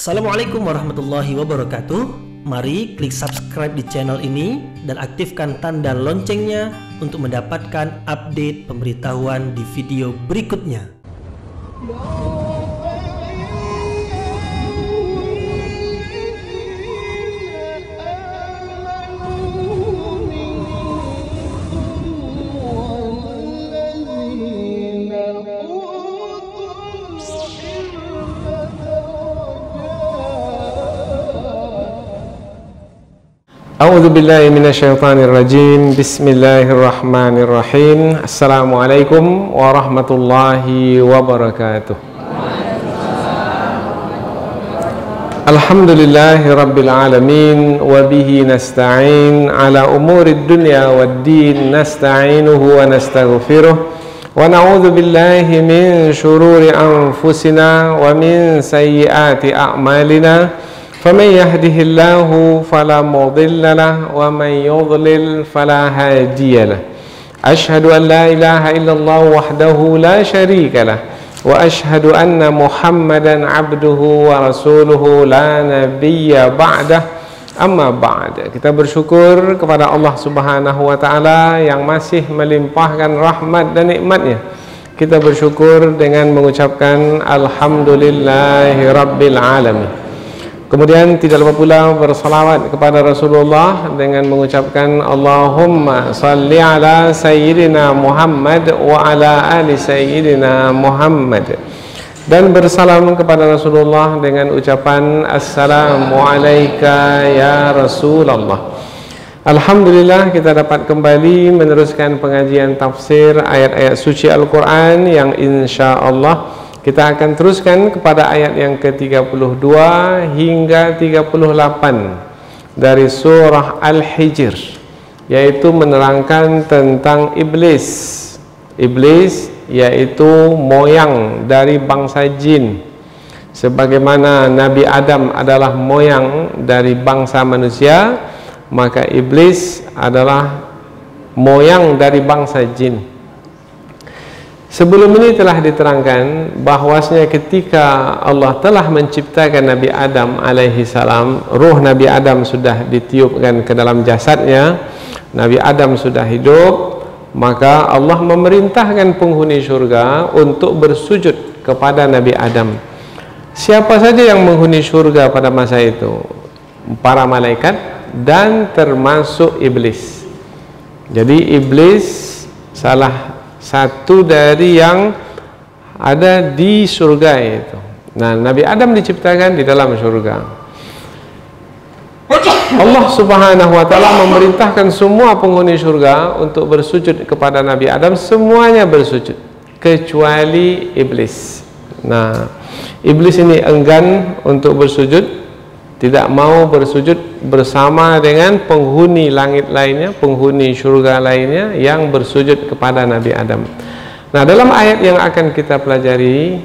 Assalamualaikum warahmatullahi wabarakatuh. Mari klik subscribe di channel ini dan aktifkan tanda loncengnya untuk mendapatkan update pemberitahuan di video berikutnya. A'udzu billahi minasyaitonir rajim. Bismillahirrahmanirrahim. Assalamualaikum warahmatullahi wabarakatuh. Alhamdulillahi rabbil alamin wa bihi nasta'in ala umurid dunya waddin. Nasta'inuhu wa nastaghfiruh wa na'udzu billahi min shururi anfusina wa min sayyiati a'malina. فمن يهده الله فلا مضل له ومن يضلل فلا هادي له أشهد أن لا إله إلا الله وحده لا شريك له وأشهد أن محمدا عبده ورسوله لا نبي بعده أما بعد. Kita bersyukur kepada Allah Subhanahu wa taala yang masih melimpahkan rahmat dan nikmatnya. Kita bersyukur dengan mengucapkan alhamdulillahi rabbil alamin. Kemudian tidak lupa pula bersalawat kepada Rasulullah dengan mengucapkan Allahumma salli ala Sayyidina Muhammad wa ala ali Sayyidina Muhammad, dan bersalam kepada Rasulullah dengan ucapan Assalamu alayka ya Rasulullah. Alhamdulillah, kita dapat kembali meneruskan pengajian tafsir ayat-ayat suci Al-Quran yang insya Allah kita akan teruskan kepada ayat yang ke-32 hingga 38 dari surah Al-Hijr, yaitu menerangkan tentang iblis. Iblis yaitu moyang dari bangsa jin. Sebagaimana Nabi Adam adalah moyang dari bangsa manusia, maka iblis adalah moyang dari bangsa jin. Sebelum ini telah diterangkan bahwasanya ketika Allah telah menciptakan Nabi Adam alaihi salam, ruh Nabi Adam sudah ditiupkan ke dalam jasadnya, Nabi Adam sudah hidup, maka Allah memerintahkan penghuni surga untuk bersujud kepada Nabi Adam. Siapa saja yang menghuni surga pada masa itu? Para malaikat dan termasuk iblis. Jadi iblis salah satu dari yang ada di surga itu. Nah, Nabi Adam diciptakan di dalam surga. Allah Subhanahu wa taala memerintahkan semua penghuni surga untuk bersujud kepada Nabi Adam. Semuanya bersujud kecuali iblis. Nah, iblis ini enggan untuk bersujud, tidak mau bersujud bersama dengan penghuni langit lainnya, penghuni surga lainnya yang bersujud kepada Nabi Adam. Nah, dalam ayat yang akan kita pelajari,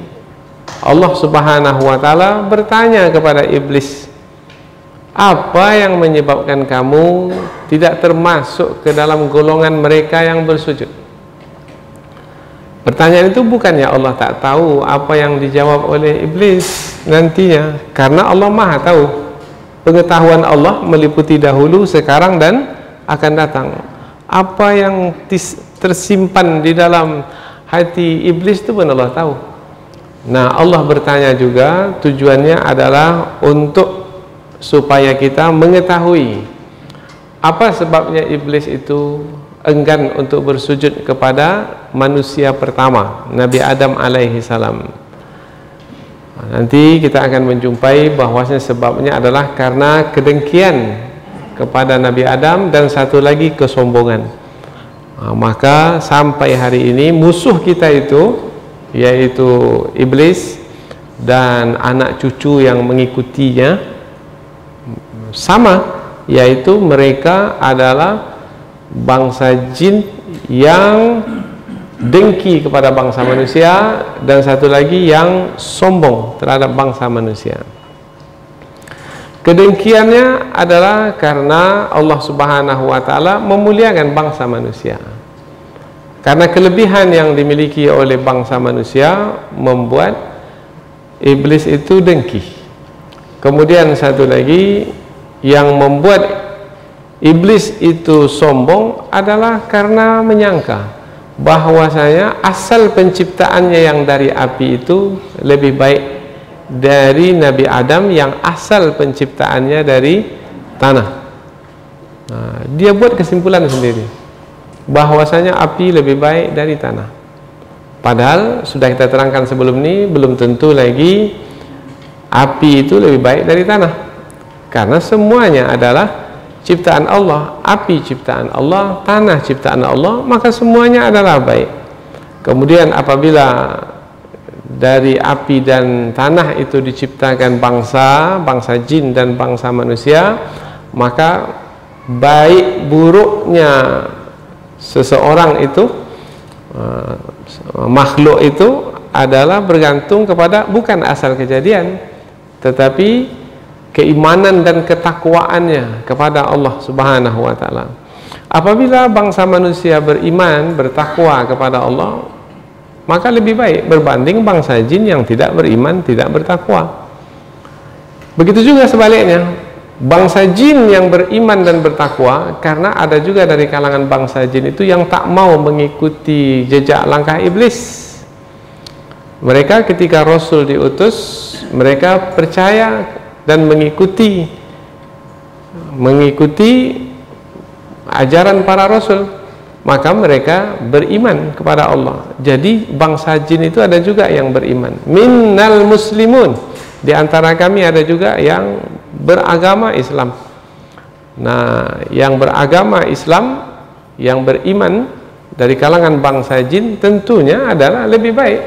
Allah Subhanahu wa taala bertanya kepada iblis, apa yang menyebabkan kamu tidak termasuk ke dalam golongan mereka yang bersujud? Pertanyaan itu bukannya Allah tak tahu apa yang dijawab oleh iblis nantinya, karena Allah Maha tahu. Pengetahuan Allah meliputi dahulu, sekarang, dan akan datang. Apa yang tersimpan di dalam hati iblis itu pun Allah tahu. Nah, Allah bertanya juga, tujuannya adalah untuk supaya kita mengetahui apa sebabnya iblis itu enggan untuk bersujud kepada manusia pertama, Nabi Adam alaihi salam. Nanti kita akan menjumpai bahwasanya sebabnya adalah karena kedengkian kepada Nabi Adam dan satu lagi kesombongan. Maka sampai hari ini musuh kita itu yaitu iblis dan anak cucu yang mengikutinya sama, yaitu mereka adalah bangsa jin yang dengki kepada bangsa manusia dan satu lagi yang sombong terhadap bangsa manusia. Kedengkiannya adalah karena Allah Subhanahu wa taala memuliakan bangsa manusia. Karena kelebihan yang dimiliki oleh bangsa manusia membuat iblis itu dengki. Kemudian satu lagi yang membuat iblis itu sombong adalah karena menyangka bahwasanya asal penciptaannya yang dari api itu lebih baik dari Nabi Adam yang asal penciptaannya dari tanah. Nah, dia buat kesimpulan sendiri bahwasanya api lebih baik dari tanah. Padahal sudah kita terangkan sebelum ini, belum tentu lagi api itu lebih baik dari tanah, karena semuanya adalah ciptaan Allah. Api ciptaan Allah, tanah ciptaan Allah, maka semuanya adalah baik. Kemudian apabila dari api dan tanah itu diciptakan bangsa jin dan bangsa manusia, maka baik buruknya seseorang itu, makhluk itu adalah bergantung kepada bukan asal kejadian, tetapi keimanan dan ketakwaannya kepada Allah Subhanahu wa taala. Apabila bangsa manusia beriman, bertakwa kepada Allah, maka lebih baik berbanding bangsa jin yang tidak beriman, tidak bertakwa. Begitu juga sebaliknya, bangsa jin yang beriman dan bertakwa, karena ada juga dari kalangan bangsa jin itu yang tak mau mengikuti jejak langkah iblis. Mereka ketika Rasul diutus, mereka percaya dan mengikuti ajaran para Rasul, maka mereka beriman kepada Allah. Jadi bangsa jin itu ada juga yang beriman. Minnal muslimun, di antara kami ada juga yang beragama Islam. Nah, yang beragama Islam, yang beriman dari kalangan bangsa jin tentunya adalah lebih baik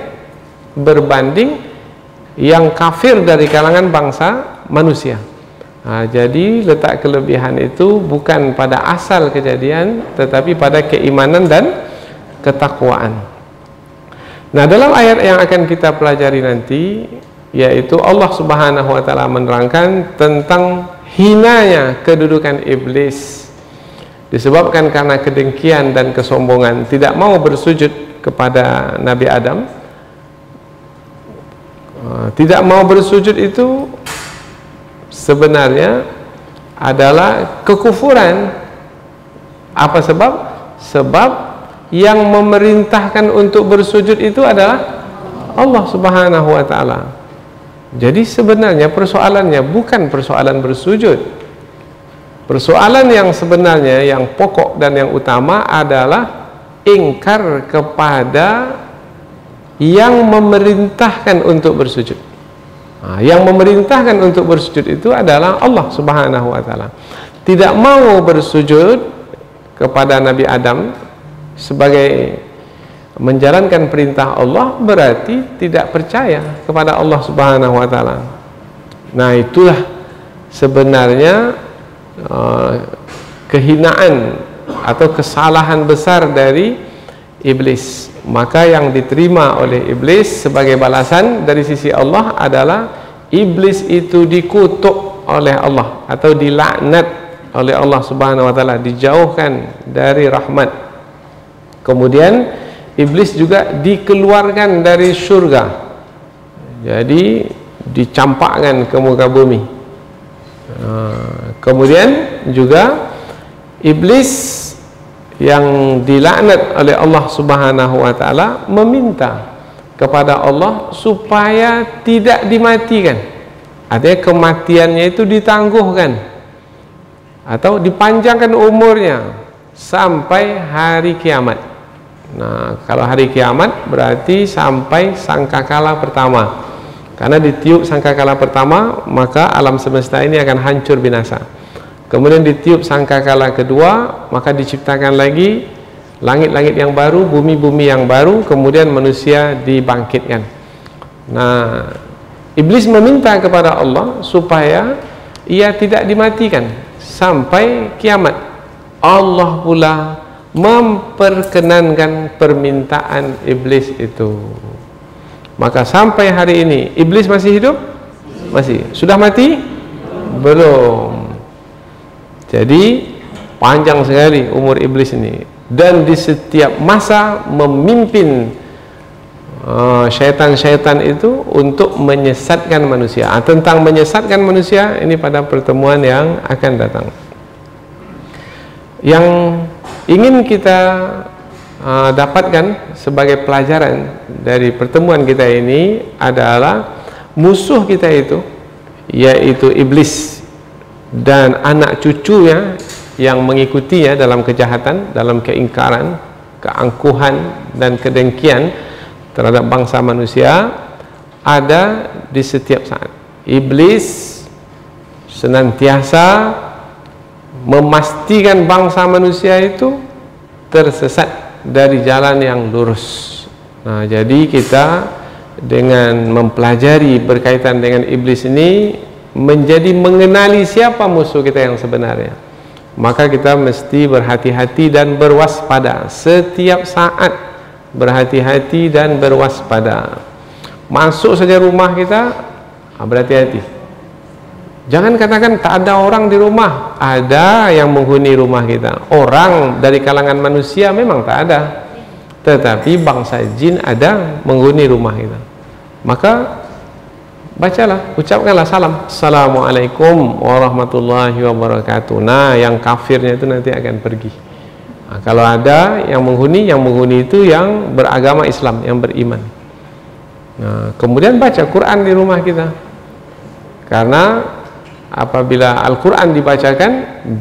berbanding yang kafir dari kalangan bangsa manusia. Nah, jadi letak kelebihan itu bukan pada asal kejadian, tetapi pada keimanan dan ketakwaan. Nah, dalam ayat yang akan kita pelajari nanti, yaitu Allah Subhanahu wa taala menerangkan tentang hinanya kedudukan iblis, disebabkan karena kedengkian dan kesombongan, tidak mau bersujud kepada Nabi Adam. Tidak mau bersujud itu sebenarnya adalah kekufuran. Apa sebab? Sebab yang memerintahkan untuk bersujud itu adalah Allah Subhanahu wa taala. Jadi sebenarnya persoalannya bukan persoalan bersujud. Persoalan yang sebenarnya yang pokok dan yang utama adalah ingkar kepada yang memerintahkan untuk bersujud. Nah, yang memerintahkan untuk bersujud itu adalah Allah Subhanahu wa taala. Tidak mau bersujud kepada Nabi Adam sebagai menjalankan perintah Allah, berarti tidak percaya kepada Allah Subhanahu wa taala. Nah, itulah sebenarnya kehinaan atau kesalahan besar dari iblis. Maka yang diterima oleh iblis sebagai balasan dari sisi Allah adalah iblis itu dikutuk oleh Allah atau dilaknat oleh Allah Subhanahu wa taala, dijauhkan dari rahmat. Kemudian iblis juga dikeluarkan dari surga, jadi dicampakkan ke muka bumi. Kemudian juga iblis yang dilaknat oleh Allah Subhanahu wa taala meminta kepada Allah supaya tidak dimatikan. Artinya kematiannya itu ditangguhkan atau dipanjangkan umurnya sampai hari kiamat. Nah, kalau hari kiamat berarti sampai sangkakala pertama. Karena ditiup sangkakala pertama, maka alam semesta ini akan hancur binasa. Kemudian ditiup sangkakala kedua, maka diciptakan lagi langit-langit yang baru, bumi-bumi yang baru, kemudian manusia dibangkitkan. Nah, iblis meminta kepada Allah supaya ia tidak dimatikan sampai kiamat. Allah pula memperkenankan permintaan iblis itu. Maka sampai hari ini iblis masih hidup? Masih. Sudah mati? Belum. Jadi panjang sekali umur iblis ini, dan di setiap masa memimpin syaitan-syaitan itu untuk menyesatkan manusia. Tentang menyesatkan manusia ini pada pertemuan yang akan datang. Yang ingin kita dapatkan sebagai pelajaran dari pertemuan kita ini adalah musuh kita itu, yaitu iblis dan anak cucunya yang mengikutinya dalam kejahatan, dalam keingkaran, keangkuhan dan kedengkian terhadap bangsa manusia, ada di setiap saat. Iblis senantiasa memastikan bangsa manusia itu tersesat dari jalan yang lurus. Nah, jadi kita dengan mempelajari berkaitan dengan iblis ini menjadi mengenali siapa musuh kita yang sebenarnya. Maka kita mesti berhati-hati dan berwaspada setiap saat, berhati-hati dan berwaspada. Masuk saja rumah kita, berhati-hati. Jangan katakan tak ada orang di rumah. Ada yang menghuni rumah kita. Orang dari kalangan manusia memang tak ada, tetapi bangsa jin ada menghuni rumah kita. Maka bacalah, ucapkanlah salam, Assalamualaikum warahmatullahi wabarakatuh. Nah, yang kafirnya itu nanti akan pergi. Nah, kalau ada yang menghuni itu yang beragama Islam, yang beriman. Nah, kemudian baca Quran di rumah kita. Karena apabila Al-Quran dibacakan,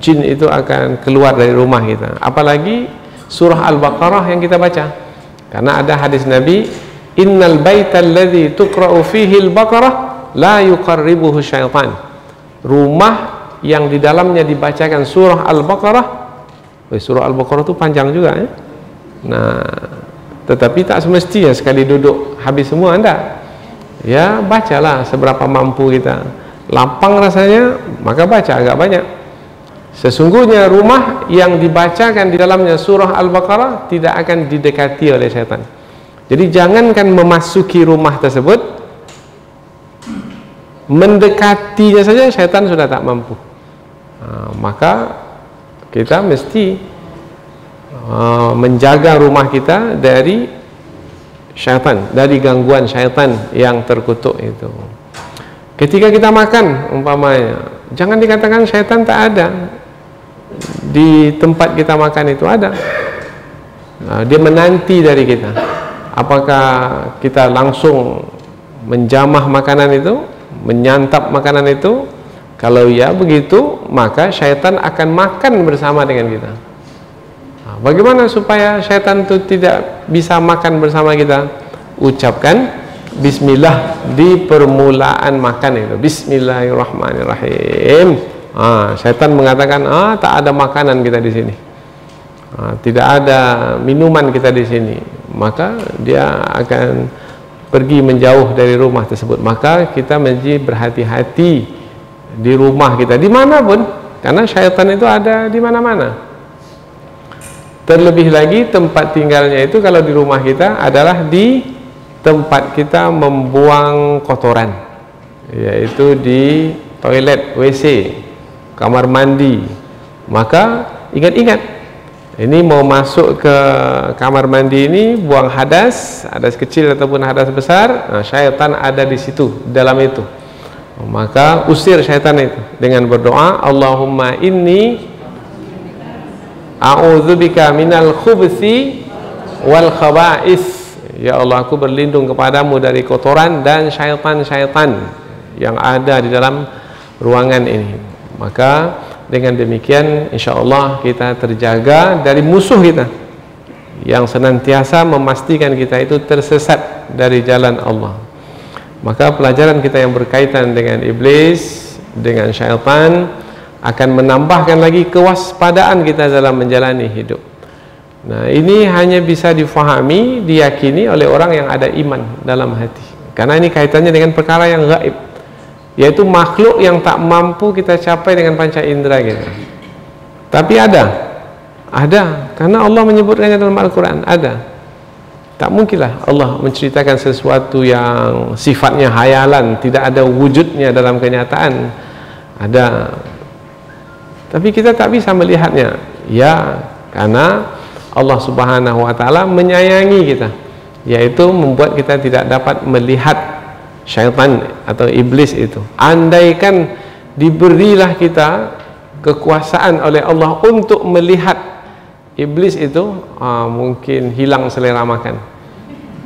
jin itu akan keluar dari rumah kita. Apalagi surah Al-Baqarah yang kita baca. Karena ada hadis Nabi, innal baital ladzi tuqra'u fihi al-Baqarah la yuqarribuhu syaitan. Rumah yang di dalamnya dibacakan surah Al-Baqarah. Surah Al-Baqarah itu panjang juga ya. Nah, tetapi tak semestinya sekali duduk habis semua, anda. Ya, bacalah seberapa mampu kita. Lapang rasanya, maka baca agak banyak. Sesungguhnya rumah yang dibacakan di dalamnya surah Al-Baqarah tidak akan didekati oleh syaitan. Jadi jangankan memasuki rumah tersebut, mendekatinya saja syaitan sudah tak mampu. Maka kita mesti menjaga rumah kita dari syaitan, dari gangguan syaitan yang terkutuk itu. Ketika kita makan umpamanya, jangan dikatakan syaitan tak ada. Di tempat kita makan itu ada. Nah, dia menanti dari kita. Apakah kita langsung menjamah makanan itu, menyantap makanan itu? Kalau ya begitu, maka syaitan akan makan bersama dengan kita. Nah, bagaimana supaya syaitan itu tidak bisa makan bersama kita? Ucapkan bismillah di permulaan makan itu. Bismillahirrahmanirrahim. Syaitan mengatakan, tak ada makanan kita di sini. Tidak ada minuman kita di sini. Maka dia akan pergi menjauh dari rumah tersebut. Maka kita mesti berhati-hati di rumah kita, dimanapun, karena syaitan itu ada di mana-mana. Terlebih lagi tempat tinggalnya itu kalau di rumah kita adalah di tempat kita membuang kotoran, yaitu di toilet, WC, kamar mandi. Maka ingat-ingat, ini mau masuk ke kamar mandi ini, buang hadas kecil ataupun hadas besar, syaitan ada di situ, dalam itu. Maka usir syaitan itu dengan berdoa, Allahumma inni a'udzubika minal khubuthi wal khaba'is. Ya Allah, aku berlindung kepadamu dari kotoran dan syaitan-syaitan yang ada di dalam ruangan ini. Maka dengan demikian insya Allah kita terjaga dari musuh kita yang senantiasa memastikan kita itu tersesat dari jalan Allah. Maka pelajaran kita yang berkaitan dengan iblis, dengan syaitan, akan menambahkan lagi kewaspadaan kita dalam menjalani hidup. Nah, ini hanya bisa difahami, diyakini oleh orang yang ada iman dalam hati. Karena ini kaitannya dengan perkara yang gaib, yaitu makhluk yang tak mampu kita capai dengan panca indera kita. Tapi ada, karena Allah menyebutkannya dalam Al-Quran, ada. Tak mungkinlah Allah menceritakan sesuatu yang sifatnya hayalan, tidak ada wujudnya dalam kenyataan. Ada, tapi kita tak bisa melihatnya. Ya, karena Allah Subhanahu wa Ta'ala menyayangi kita. yaitu membuat kita tidak dapat melihat syaitan atau iblis itu. Andaikan diberilah kita kekuasaan oleh Allah untuk melihat iblis itu, mungkin hilang selera makan,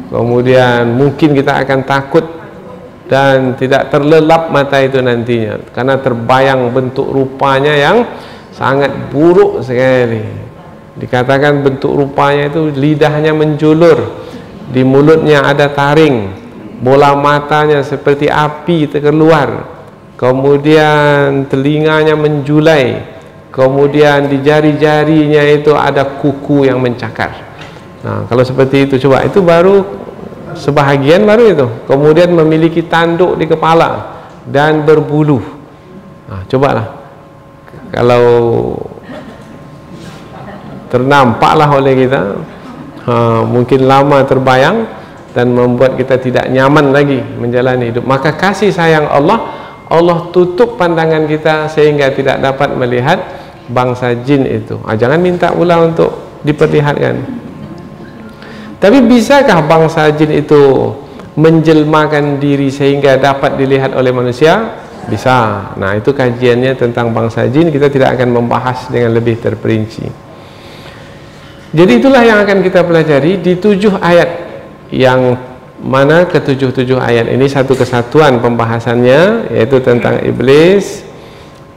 kemudian mungkin kita akan takut dan tidak terlelap mata itu nantinya, karena terbayang bentuk rupanya yang sangat buruk sekali. Dikatakan bentuk rupanya itu lidahnya menjulur, di mulutnya ada taring, bola matanya seperti api terkeluar, kemudian telinganya menjulai, kemudian di jari-jarinya itu ada kuku yang mencakar. Nah, kalau seperti itu, coba, itu baru sebahagian baru itu. Kemudian memiliki tanduk di kepala dan berbulu. Nah, cobalah kalau ternampaklah oleh kita, mungkin lama terbayang dan membuat kita tidak nyaman lagi menjalani hidup. Maka kasih sayang Allah tutup pandangan kita sehingga tidak dapat melihat bangsa jin itu. Jangan minta pula untuk diperlihatkan. Tapi bisakah bangsa jin itu menjelmakan diri sehingga dapat dilihat oleh manusia? Bisa. Nah, itu kajiannya tentang bangsa jin, kita tidak akan membahas dengan lebih terperinci. Jadi itulah yang akan kita pelajari di 7 ayat, yang mana ke-7 ayat ini satu kesatuan pembahasannya, yaitu tentang iblis,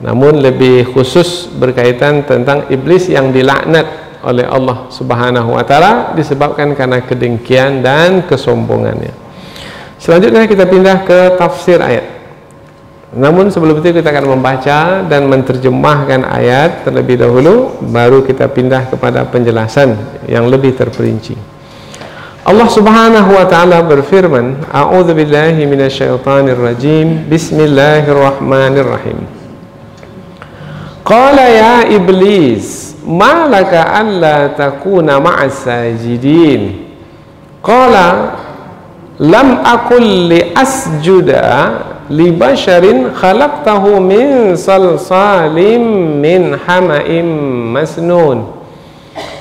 namun lebih khusus berkaitan tentang iblis yang dilaknat oleh Allah Subhanahu wa taala disebabkan karena kedengkian dan kesombongannya. Selanjutnya kita pindah ke tafsir ayat. Namun sebelum itu kita akan membaca dan menerjemahkan ayat terlebih dahulu, baru kita pindah kepada penjelasan yang lebih terperinci. Allah Subhanahu wa taala berfirman, A'udzubillahi minasyaitonirrajim. Bismillahirrahmanirrahim. Qala ya iblis, ma laka alla takuna ma'as sajidin. Qala lam aqul li asjuda li basharin khalaqtahu min salsalim min hama'im masnun.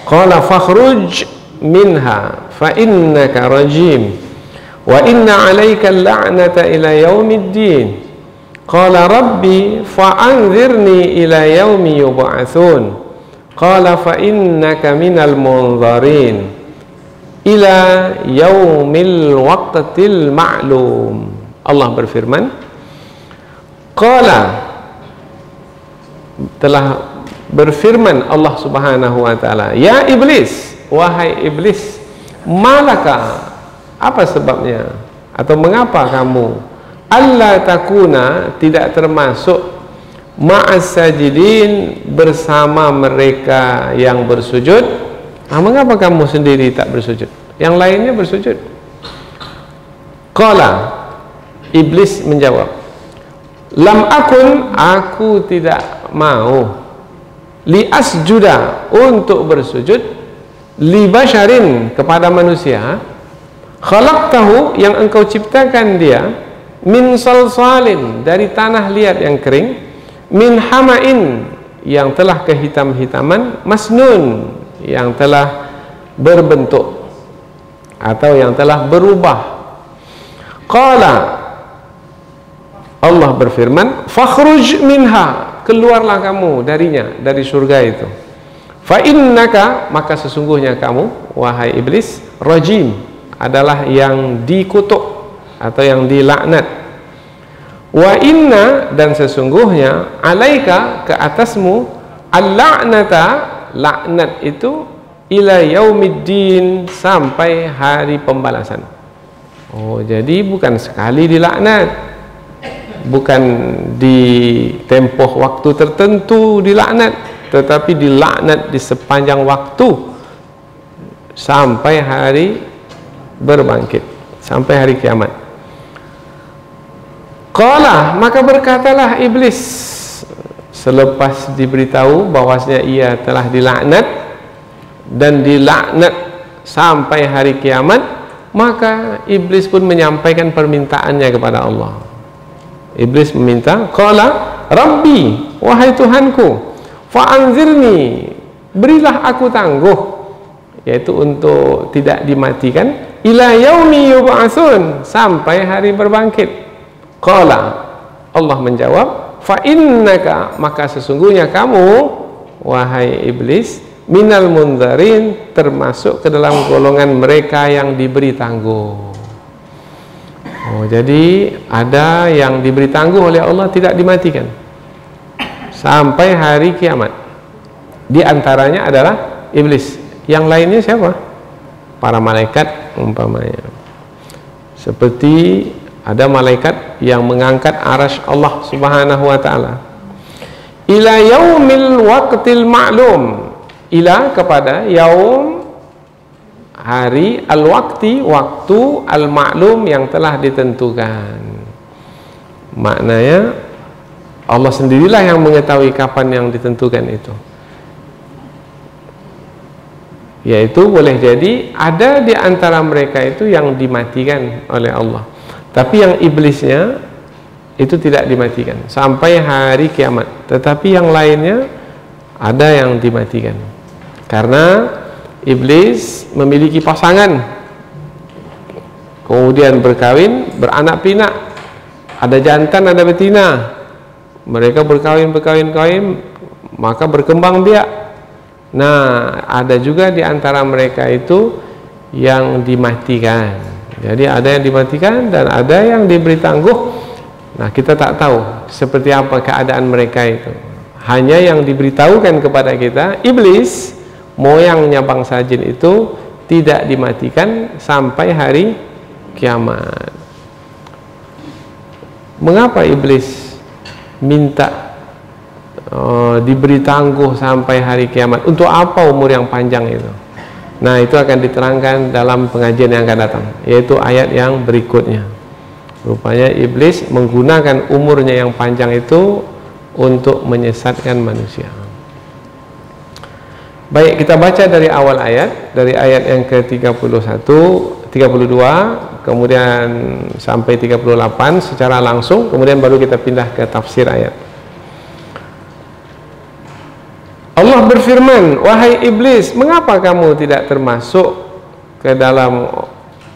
Qala fakhruj minha fa innaka rajim wa inna 'alaika al-la'nata ila yaumiddin. Qala rabbi fa'anzirni ila yaumi yub'atsun. Qala fa innaka minal munzarin ila yaumil waqtil ma'lum. Allah berfirman, qala, telah berfirman Allah Subhanahu wa taala, ya iblis, wahai iblis, malaka, apa sebabnya atau mengapa kamu alla takuna, tidak termasuk ma'as sajidin, bersama mereka yang bersujud. Mengapa kamu sendiri tak bersujud, yang lainnya bersujud? Qala, iblis menjawab, lam akun, aku tidak mau, li asjuda, untuk bersujud, li basharin, kepada manusia, khalaqtahu, yang engkau ciptakan dia, min salsalin, dari tanah liat yang kering, min hama'in, yang telah kehitam-hitaman, masnun, yang telah berbentuk atau yang telah berubah. Qala, Allah berfirman, fakhruj minha, keluarlah kamu darinya, dari surga itu. Fa innaka, maka sesungguhnya kamu, wahai iblis, rajim, adalah yang dikutuk atau yang dilaknat. Wa inna, dan sesungguhnya, alaika, ke atasmu, al-la'nata, laknat itu, ila yaumiddin, sampai hari pembalasan. Oh, jadi bukan sekali dilaknat, bukan di tempoh waktu tertentu dilaknat, tetapi dilaknat di sepanjang waktu sampai hari berbangkit, sampai hari kiamat. Qala, maka berkatalah iblis selepas diberitahu bahwasanya ia telah dilaknat dan dilaknat sampai hari kiamat, maka iblis pun menyampaikan permintaannya kepada Allah. Iblis meminta, qala rabbi, wahai Tuhanku, fa'anzirni, berilah aku tangguh, yaitu untuk tidak dimatikan, ila yaumi yub'atsun, sampai hari berbangkit. Qala, Allah menjawab, fa innaka, maka sesungguhnya kamu wahai iblis, minal munzarin, termasuk ke dalam golongan mereka yang diberi tangguh. Oh, jadi ada yang diberi tangguh oleh Allah, tidak dimatikan sampai hari kiamat. Di antaranya adalah iblis. Yang lainnya siapa? Para malaikat umpamanya. Seperti ada malaikat yang mengangkat arasy Allah Subhanahu wa taala. Ila yaumil waqtil ma'lum. Ila, kepada, yaum, hari, al-waqti, waktu, al-ma'lum, yang telah ditentukan. Maknanya Allah sendirilah yang mengetahui kapan yang ditentukan itu. Yaitu boleh jadi ada di antara mereka itu yang dimatikan oleh Allah, tapi yang iblisnya itu tidak dimatikan sampai hari kiamat. Tetapi yang lainnya ada yang dimatikan karena iblis memiliki pasangan, kemudian berkawin, beranak pinak, ada jantan, ada betina. Mereka berkawin, maka berkembang biak. Nah, ada juga di antara mereka itu yang dimatikan. Jadi ada yang dimatikan dan ada yang diberi tangguh. Nah, kita tak tahu seperti apa keadaan mereka itu. Hanya yang diberitahukan kepada kita, iblis, moyangnya bangsa jin itu tidak dimatikan sampai hari kiamat. Mengapa iblis minta diberi tangguh sampai hari kiamat? Untuk apa umur yang panjang itu? Nah, itu akan diterangkan dalam pengajian yang akan datang, yaitu ayat yang berikutnya. Rupanya iblis menggunakan umurnya yang panjang itu untuk menyesatkan manusia. Baik, kita baca dari awal ayat, dari ayat yang ke-31, 32, kemudian sampai 38 secara langsung, kemudian baru kita pindah ke tafsir ayat. Allah berfirman, wahai iblis, mengapa kamu tidak termasuk ke dalam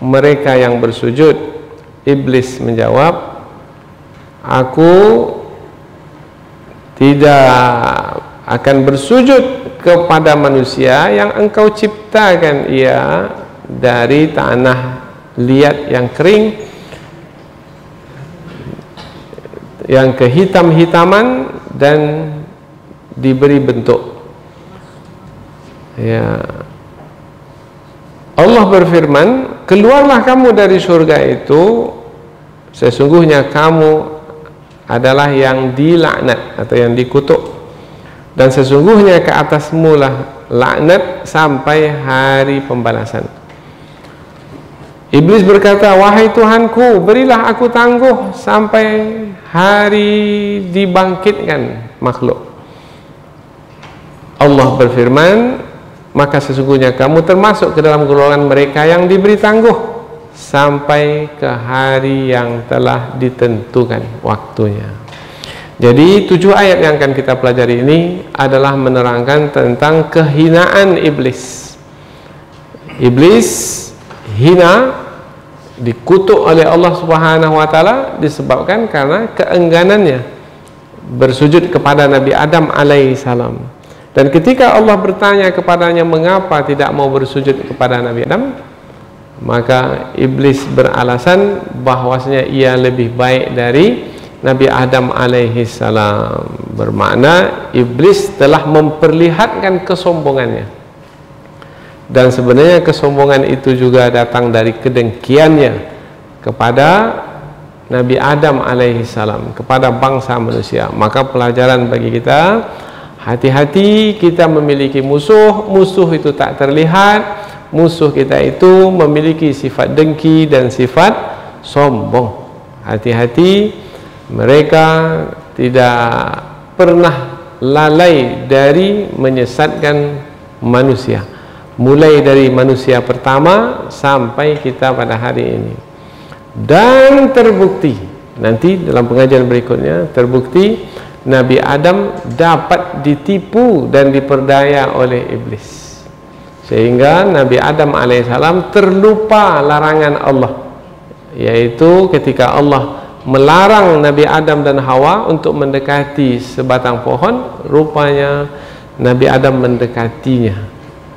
mereka yang bersujud? Iblis menjawab, aku tidak akan bersujud kepada manusia yang engkau ciptakan ia dari tanah liat yang kering, yang kehitam-hitaman dan diberi bentuk. Ya, Allah berfirman, keluarlah kamu dari surga itu, sesungguhnya kamu adalah yang dilaknat atau yang dikutuk, dan sesungguhnya ke atasmu lah laknat sampai hari pembalasan. Iblis berkata, wahai Tuhanku, berilah aku tangguh sampai hari dibangkitkan makhluk. Allah berfirman, maka sesungguhnya kamu termasuk ke dalam golongan mereka yang diberi tangguh sampai ke hari yang telah ditentukan waktunya. Jadi 7 ayat yang akan kita pelajari ini adalah menerangkan tentang kehinaan iblis. Iblis hina, dikutuk oleh Allah Subhanahu wa taala disebabkan karena keengganannya bersujud kepada Nabi Adam alaihissalam. Dan ketika Allah bertanya kepadanya mengapa tidak mau bersujud kepada Nabi Adam, maka iblis beralasan bahwasanya ia lebih baik dari Nabi Adam alaihissalam. Bermakna iblis telah memperlihatkan kesombongannya, dan sebenarnya kesombongan itu juga datang dari kedengkiannya kepada Nabi Adam alaihissalam, kepada bangsa manusia. Maka pelajaran bagi kita, hati-hati kita memiliki musuh. Musuh itu tak terlihat. Musuh kita itu memiliki sifat dengki dan sifat sombong. Hati-hati, mereka tidak pernah lalai dari menyesatkan manusia, mulai dari manusia pertama sampai kita pada hari ini. Dan terbukti nanti dalam pengajian berikutnya, terbukti Nabi Adam dapat ditipu dan diperdaya oleh iblis. sehingga Nabi Adam alaihissalam terlupa larangan Allah, yaitu ketika Allah melarang Nabi Adam dan Hawa untuk mendekati sebatang pohon, rupanya Nabi Adam mendekatinya.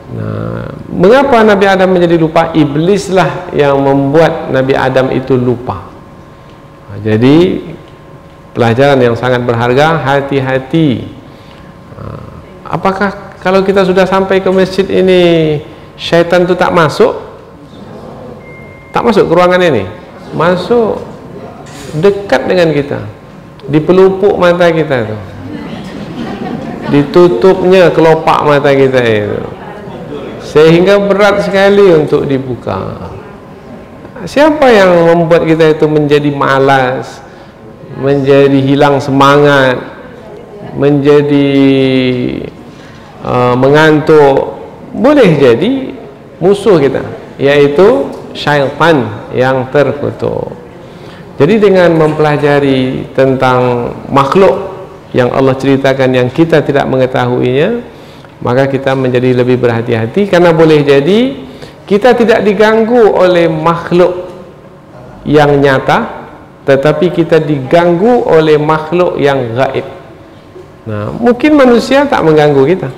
Nah, mengapa Nabi Adam menjadi lupa? Iblislah yang membuat Nabi Adam itu lupa. Nah, jadi pelajaran yang sangat berharga, hati-hati. Apakah kalau kita sudah sampai ke masjid ini, syaitan itu tak masuk? Tak masuk ke ruangan ini? Masuk, dekat dengan kita, di pelupuk mata kita itu, ditutupnya kelopak mata kita itu, sehingga berat sekali untuk dibuka. Siapa yang membuat kita itu menjadi malas, menjadi hilang semangat, menjadi mengantuk? Boleh jadi musuh kita, yaitu syaitan yang terkutuk. Jadi dengan mempelajari tentang makhluk yang Allah ceritakan yang kita tidak mengetahuinya, maka kita menjadi lebih berhati-hati, karena boleh jadi kita tidak diganggu oleh makhluk yang nyata, tetapi kita diganggu oleh makhluk yang gaib. Nah, mungkin manusia tak mengganggu kita,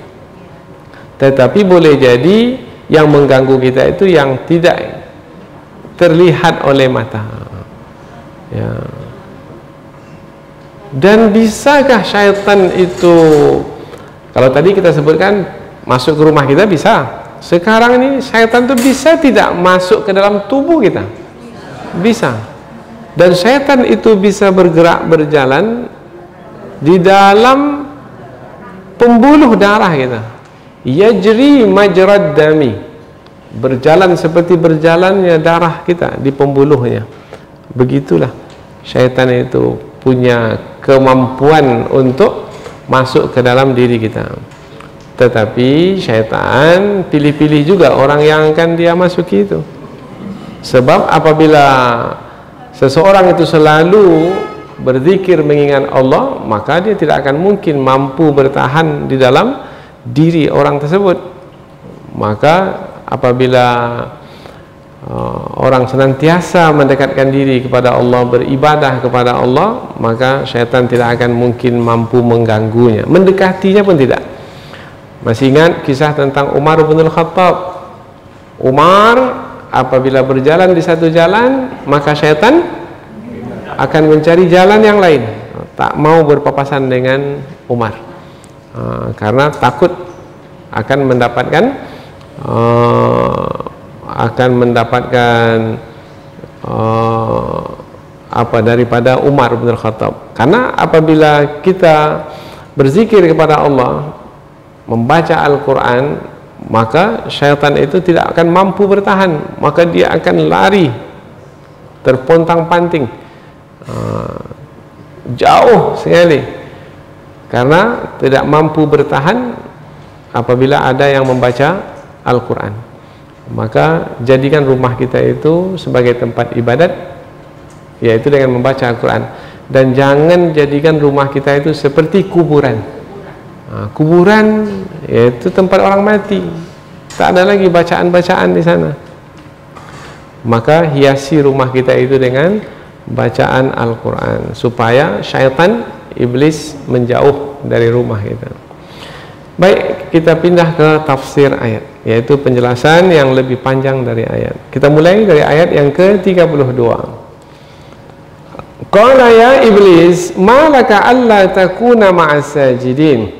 tetapi boleh jadi yang mengganggu kita itu yang tidak terlihat oleh mata. Ya. Dan bisakah syaitan itu, kalau tadi kita sebutkan masuk ke rumah kita bisa, sekarang ini syaitan itu bisa tidak masuk ke dalam tubuh kita? Bisa. Dan syaitan itu bisa bergerak, berjalan di dalam pembuluh darah kita. Yajri majrad dami, berjalan seperti berjalannya darah kita di pembuluhnya. Begitulah syaitan itu punya kemampuan untuk masuk ke dalam diri kita. Tetapi syaitan pilih-pilih juga orang yang akan dia masuki itu. Sebab apabila seseorang itu selalu berzikir mengingat Allah, maka dia tidak akan mungkin mampu bertahan di dalam diri orang tersebut. Maka apabila orang senantiasa mendekatkan diri kepada Allah, beribadah kepada Allah, maka syaitan tidak akan mungkin mampu mengganggunya, mendekatinya pun tidak. Masih ingat kisah tentang Umar bin Khattab? Umar apabila berjalan di satu jalan, maka syaitan akan mencari jalan yang lain, tak mau berpapasan dengan Umar, karena takut akan mendapatkan apa daripada Umar bin Khattab. Karena apabila kita berzikir kepada Allah, membaca Al-Quran, maka syaitan itu tidak akan mampu bertahan, maka dia akan lari terpontang-panting jauh sekali, karena tidak mampu bertahan apabila ada yang membaca Al-Quran. Maka jadikan rumah kita itu sebagai tempat ibadat, yaitu dengan membaca Al-Quran. Dan jangan jadikan rumah kita itu seperti kuburan. Kuburan yaitu tempat orang mati, tak ada lagi bacaan-bacaan di sana. Maka hiasi rumah kita itu dengan bacaan Al-Quran, supaya syaitan, iblis menjauh dari rumah kita. Baik, kita pindah ke tafsir ayat, yaitu penjelasan yang lebih panjang dari ayat. Kita mulai dari ayat yang ke-32. Qala ya iblis, malaka alla takuna ma'as sajidin.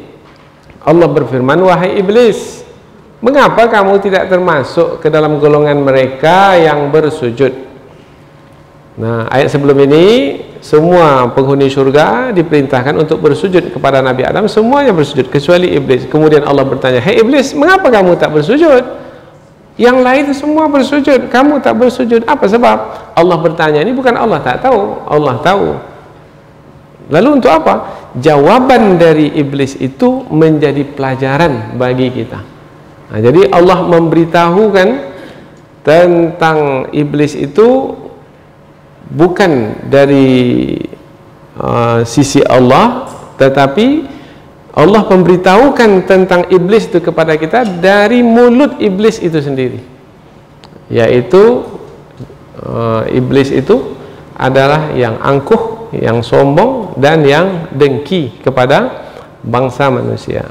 Allah berfirman, wahai iblis, mengapa kamu tidak termasuk ke dalam golongan mereka yang bersujud? Nah, ayat sebelum ini semua penghuni surga diperintahkan untuk bersujud kepada Nabi Adam, semuanya bersujud kecuali iblis. Kemudian Allah bertanya, hei iblis, mengapa kamu tak bersujud? Yang lain semua bersujud, kamu tak bersujud, apa sebab? Allah bertanya, ini bukan Allah tak tahu, Allah tahu. Lalu untuk apa? Jawaban dari iblis itu menjadi pelajaran bagi kita. Nah, jadi Allah memberitahukan tentang iblis itu bukan dari sisi Allah, tetapi Allah memberitahukan tentang iblis itu kepada kita dari mulut iblis itu sendiri, yaitu iblis itu adalah yang angkuh, yang sombong, dan yang dengki kepada bangsa manusia.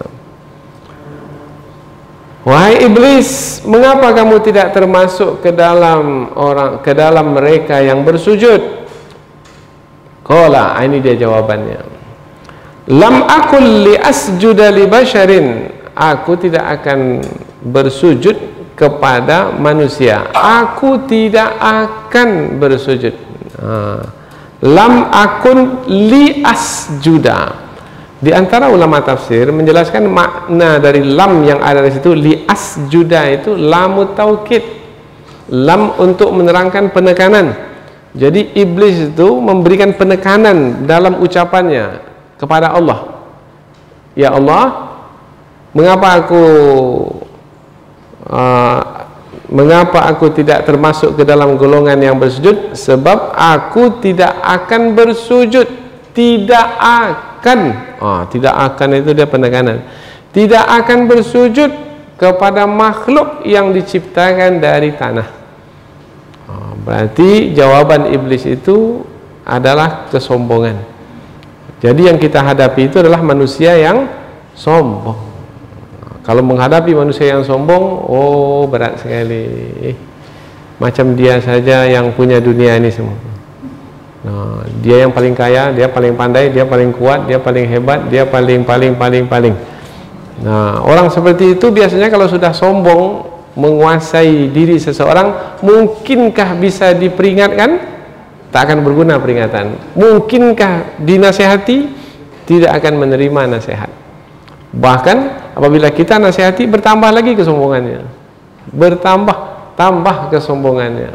Wahai iblis, mengapa kamu tidak termasuk ke dalam mereka yang bersujud? Qala, ini dia jawabannya. Lam akul li asjuda li basharin, aku tidak akan bersujud kepada manusia. Aku tidak akan bersujud. Lam akun li asjuda. Di antara ulama tafsir menjelaskan makna dari lam yang ada di situ, li asjuda itu lamut taukid, lam untuk menerangkan penekanan. Jadi iblis itu memberikan penekanan dalam ucapannya kepada Allah. Ya Allah, mengapa aku tidak termasuk ke dalam golongan yang bersujud? Sebab aku tidak akan bersujud. Tidak akan. Tidak akan itu dia penekanan. Tidak akan bersujud kepada makhluk yang diciptakan dari tanah. Berarti jawaban iblis itu adalah kesombongan. Jadi yang kita hadapi itu adalah manusia yang sombong. Kalau menghadapi manusia yang sombong, oh berat sekali. Macam dia saja yang punya dunia ini semua. Nah, dia yang paling kaya, dia paling pandai, dia paling kuat, dia paling hebat, dia paling. Nah, orang seperti itu biasanya kalau sudah sombong menguasai diri seseorang, mungkinkah bisa diperingatkan? Tak akan berguna peringatan. Mungkinkah dinasihati? Tidak akan menerima nasihat. Bahkan apabila kita nasihati, bertambah lagi kesombongannya, tambah kesombongannya.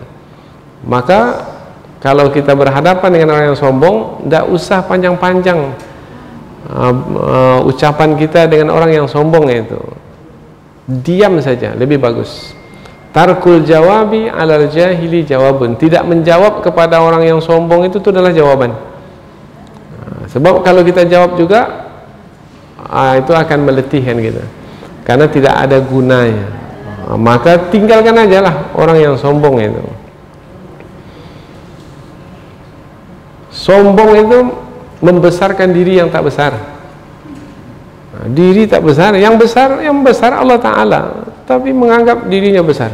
Maka kalau kita berhadapan dengan orang yang sombong, tidak usah panjang-panjang ucapan kita dengan orang yang sombong itu. Diam saja, lebih bagus. Tarkul jawabi alal jahili jawabun. Tidak menjawab kepada orang yang sombong itu adalah jawaban. Sebab kalau kita jawab juga, itu akan meletihkan kita, karena tidak ada gunanya. Maka tinggalkan aja lah orang yang sombong itu. Sombong itu membesarkan diri yang tak besar. Diri tak besar, yang besar Allah Ta'ala, tapi menganggap dirinya besar.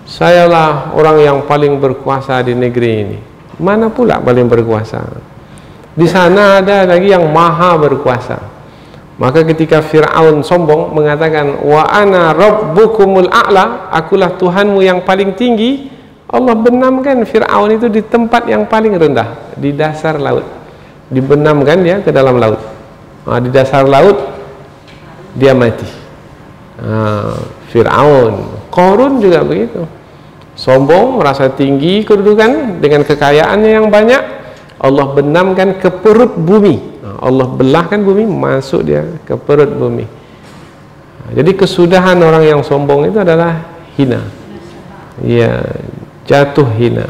Sayalah orang yang paling berkuasa di negeri ini. Mana pula paling berkuasa? Di sana ada lagi yang maha berkuasa. Maka ketika Fir'aun sombong mengatakan, wa ana rabbukumul a'la, akulah Tuhanmu yang paling tinggi, Allah benamkan Fir'aun itu di tempat yang paling rendah, di dasar laut. Dibenamkan dia ke dalam laut. Di dasar laut dia mati. Fir'aun. Qarun juga begitu, sombong, merasa tinggi kedudukan dengan kekayaannya yang banyak. Allah benamkan ke perut bumi. Allah belahkan bumi, masuk dia ke perut bumi. Jadi kesudahan orang yang sombong itu adalah hina, ya, jatuh hina.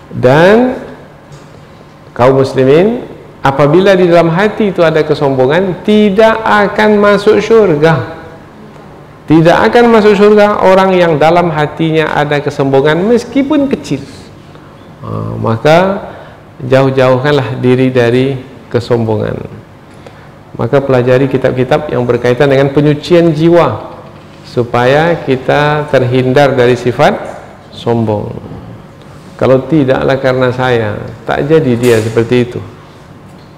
Dan kaum muslimin, apabila di dalam hati itu ada kesombongan, tidak akan masuk syurga. Tidak akan masuk surga orang yang dalam hatinya ada kesombongan meskipun kecil. Maka jauh-jauhkanlah diri dari kesombongan. Maka pelajari kitab-kitab yang berkaitan dengan penyucian jiwa, supaya kita terhindar dari sifat sombong. Kalau tidaklah karena saya, tak jadi dia seperti itu.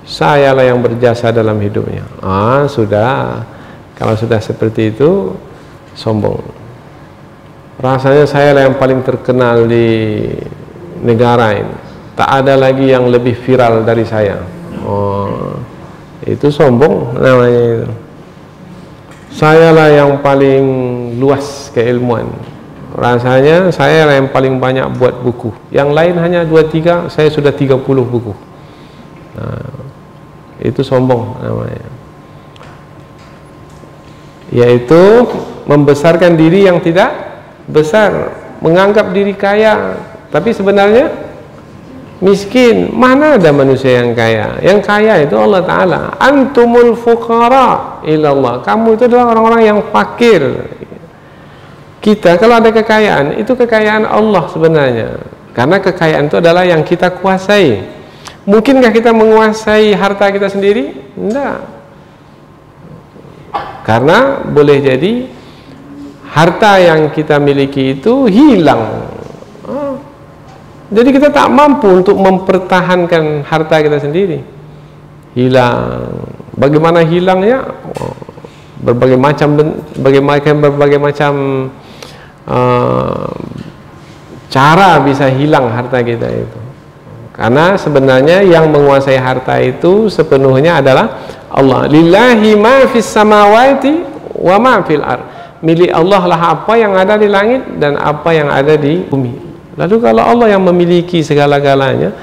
Sayalah yang berjasa dalam hidupnya. Sudah. Kalau sudah seperti itu, sombong. Rasanya saya lah yang paling terkenal di negara ini, tak ada lagi yang lebih viral dari saya. Itu sombong namanya itu. Saya lah yang paling luas keilmuan. Rasanya saya lah yang paling banyak buat buku. Yang lain hanya 2-3, saya sudah 30 buku. Itu sombong namanya. Yaitu membesarkan diri yang tidak besar, menganggap diri kaya, tapi sebenarnya miskin. Mana ada manusia yang kaya? Yang kaya itu Allah Ta'ala. Antumul fuqara ilallah. Kamu itu adalah orang-orang yang fakir. Kita kalau ada kekayaan, itu kekayaan Allah sebenarnya. Karena kekayaan itu adalah yang kita kuasai. Mungkinkah kita menguasai harta kita sendiri? Tidak. Karena boleh jadi harta yang kita miliki itu hilang. Jadi kita tak mampu untuk mempertahankan harta kita sendiri. Hilang. Bagaimana hilangnya? Berbagai macam cara bisa hilang harta kita itu. Karena sebenarnya yang menguasai harta itu sepenuhnya adalah Allah. Lillahi ma fis samawati wa ma fil ard. Milik Allah lah apa yang ada di langit dan apa yang ada di bumi. Lalu kalau Allah yang memiliki segala-galanya,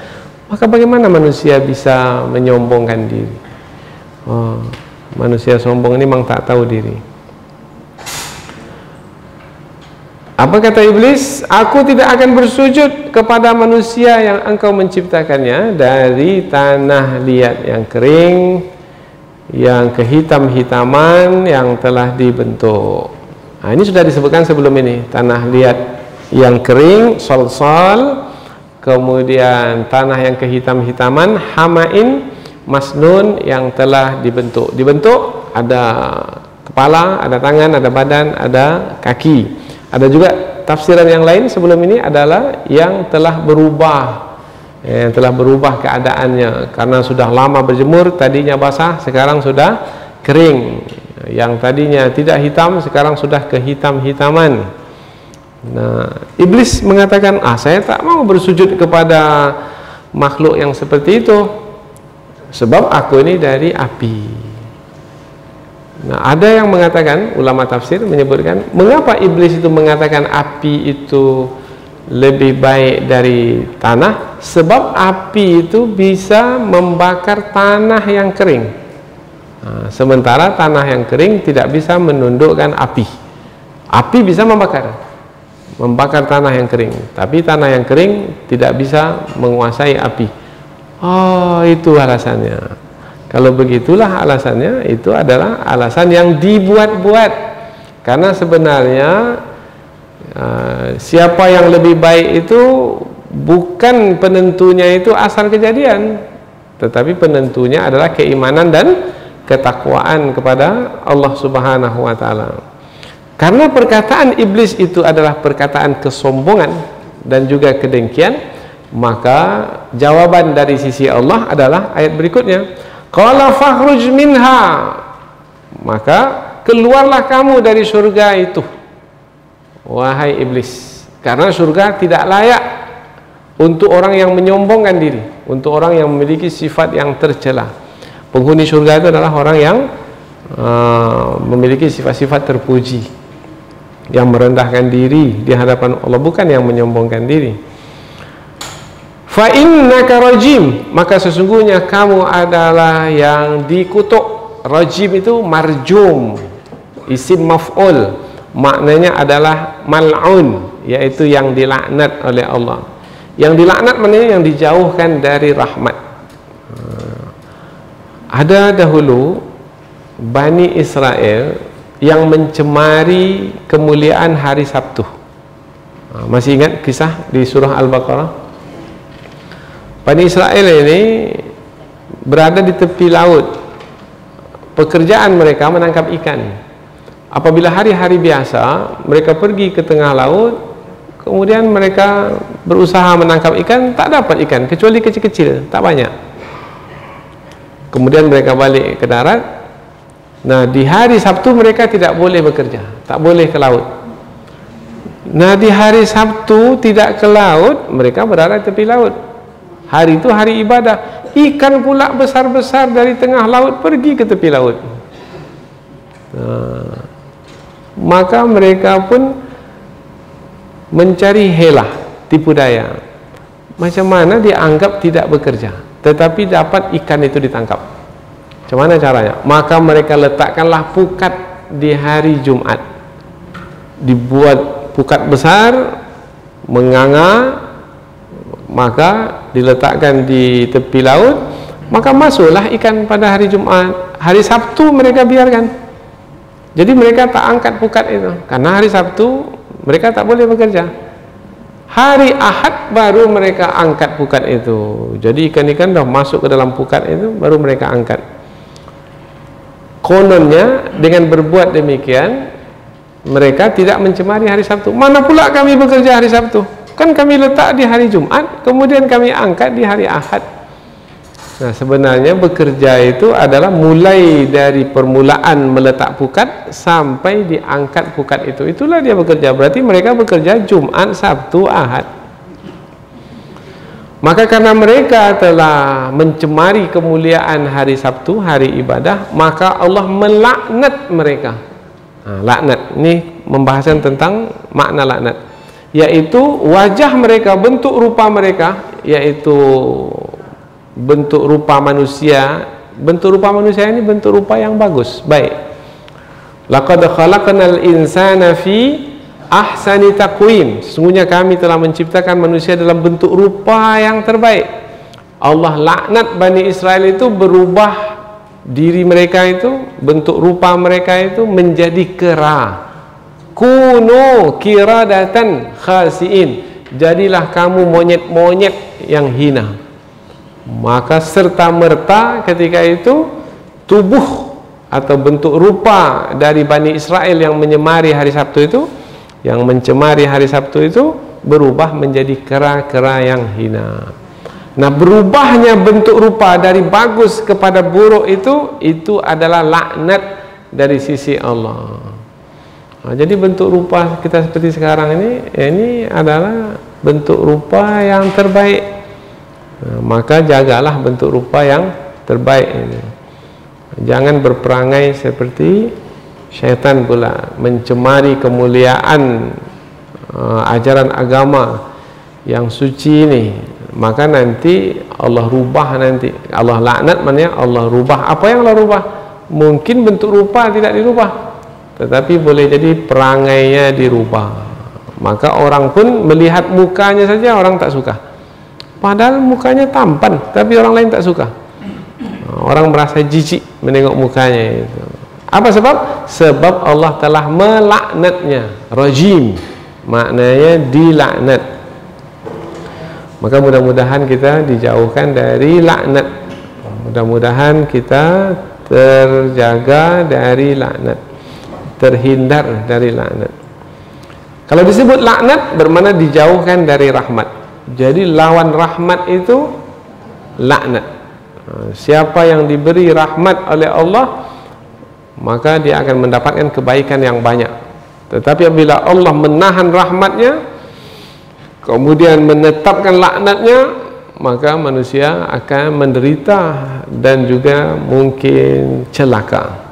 maka bagaimana manusia bisa menyombongkan diri? Manusia sombong ini memang tak tahu diri. Apa kata iblis? Aku tidak akan bersujud kepada manusia yang engkau menciptakannya dari tanah liat yang kering, yang kehitam-hitaman, yang telah dibentuk. Nah, ini sudah disebutkan sebelum ini. Tanah liat yang kering, sol-sol, kemudian tanah yang kehitam-hitaman, hamain, masnun, yang telah dibentuk. Dibentuk ada kepala, ada tangan, ada badan, ada kaki. Ada juga tafsiran yang lain sebelum ini adalah yang telah berubah, yang telah berubah keadaannya karena sudah lama berjemur, tadinya basah, sekarang sudah kering. Yang tadinya tidak hitam, sekarang sudah kehitam-hitaman. Nah, iblis mengatakan, saya tak mau bersujud kepada makhluk yang seperti itu, sebab aku ini dari api. Nah, ada yang mengatakan, ulama tafsir menyebutkan, mengapa iblis itu mengatakan api itu lebih baik dari tanah? Sebab api itu bisa membakar tanah yang kering. Nah, sementara tanah yang kering tidak bisa menundukkan api. Api bisa membakar tanah yang kering, tapi tanah yang kering tidak bisa menguasai api. Oh, itu alasannya. Kalau begitulah alasannya, itu adalah alasan yang dibuat-buat. Karena sebenarnya siapa yang lebih baik itu bukan penentunya itu asal kejadian, tetapi penentunya adalah keimanan dan ketakwaan kepada Allah Subhanahu wa Ta'ala. Karena perkataan iblis itu adalah perkataan kesombongan dan juga kedengkian, maka jawaban dari sisi Allah adalah ayat berikutnya. Qala fakhruj minha, maka keluarlah kamu dari surga itu, wahai iblis, karena surga tidak layak untuk orang yang menyombongkan diri, untuk orang yang memiliki sifat yang tercela. Penghuni surga itu adalah orang yang memiliki sifat-sifat terpuji, yang merendahkan diri di hadapan Allah, bukan yang menyombongkan diri. Fa innaka rajim, maka sesungguhnya kamu adalah yang dikutuk. Rajim itu marjum, isim maf'ul, maknanya adalah mal'un, yaitu yang dilaknat oleh Allah. Yang dilaknat maknanya yang dijauhkan dari rahmat. Ada dahulu Bani Israel yang mencemari kemuliaan hari Sabtu. Masih ingat kisah di surah Al-Baqarah? Bani Israel ini berada di tepi laut. Pekerjaan mereka menangkap ikan. Apabila hari-hari biasa mereka pergi ke tengah laut, kemudian mereka berusaha menangkap ikan, tak dapat ikan kecuali kecil-kecil, tak banyak. Kemudian mereka balik ke darat. Nah, di hari Sabtu mereka tidak boleh bekerja, tak boleh ke laut. Nah, di hari Sabtu tidak ke laut, mereka berada di tepi laut. Hari itu hari ibadah. Ikan pula besar-besar dari tengah laut pergi ke tepi laut. Nah, maka mereka pun mencari helah, tipu daya. Macam mana dianggap tidak bekerja, tetapi dapat ikan itu ditangkap. Macam mana caranya? Maka mereka letakkanlah pukat di hari Jumat. Dibuat pukat besar, menganga, maka diletakkan di tepi laut, maka masuklah ikan pada hari Jumat. Hari Sabtu mereka biarkan. Jadi mereka tak angkat pukat itu, karena hari Sabtu mereka tak boleh bekerja. Hari Ahad baru mereka angkat pukat itu. Jadi ikan-ikan dah masuk ke dalam pukat itu, baru mereka angkat. Kononnya dengan berbuat demikian, mereka tidak mencemari hari Sabtu. Mana pula kami bekerja hari Sabtu? Kan kami letak di hari Jumat, kemudian kami angkat di hari Ahad. Nah, sebenarnya bekerja itu adalah mulai dari permulaan meletak pukat sampai diangkat pukat itu. Itulah dia bekerja. Berarti mereka bekerja Jumat, Sabtu, Ahad. Maka karena mereka telah mencemari kemuliaan hari Sabtu, hari ibadah, maka Allah melaknat mereka. Nah, laknat ini membahasan tentang makna laknat, yaitu wajah mereka, bentuk rupa mereka, yaitu bentuk rupa manusia. Bentuk rupa manusia ini bentuk rupa yang bagus, baik. Laqad khalaqnal insana fi ahsani taqwim. Sesungguhnya kami telah menciptakan manusia dalam bentuk rupa yang terbaik. Allah laknat Bani Israel itu berubah diri mereka itu, bentuk rupa mereka itu menjadi kera. Kunu kiradatan khasiin. Jadilah kamu monyet-monyet yang hina. Maka serta-merta ketika itu tubuh atau bentuk rupa dari Bani Israel yang menyemari hari Sabtu itu, yang mencemari hari Sabtu itu, berubah menjadi kera-kera yang hina. Nah, berubahnya bentuk rupa dari bagus kepada buruk itu adalah laknat dari sisi Allah. Nah, jadi bentuk rupa kita seperti sekarang ini adalah bentuk rupa yang terbaik. Nah, maka jagalah bentuk rupa yang terbaik ini. Jangan berperangai seperti syaitan pula, mencemari kemuliaan ajaran agama yang suci ini. Maka nanti Allah rubah, nanti Allah laknat, maknanya Allah rubah. Apa yang Allah rubah? Mungkin bentuk rupa tidak dirubah, tetapi boleh jadi perangainya dirubah. Maka orang pun melihat mukanya saja orang tak suka. Padahal mukanya tampan, tapi orang lain tak suka. Orang merasa jijik menengok mukanya itu. Apa sebab? Sebab Allah telah melaknatnya. Rajim, maknanya dilaknat. Maka mudah-mudahan kita dijauhkan dari laknat. Mudah-mudahan kita terjaga dari laknat, terhindar dari laknat. Kalau disebut laknat bermakna dijauhkan dari rahmat. Jadi lawan rahmat itu laknat. Siapa yang diberi rahmat oleh Allah, maka dia akan mendapatkan kebaikan yang banyak. Tetapi apabila Allah menahan rahmatnya, kemudian menetapkan laknatnya, maka manusia akan menderita dan juga mungkin celaka.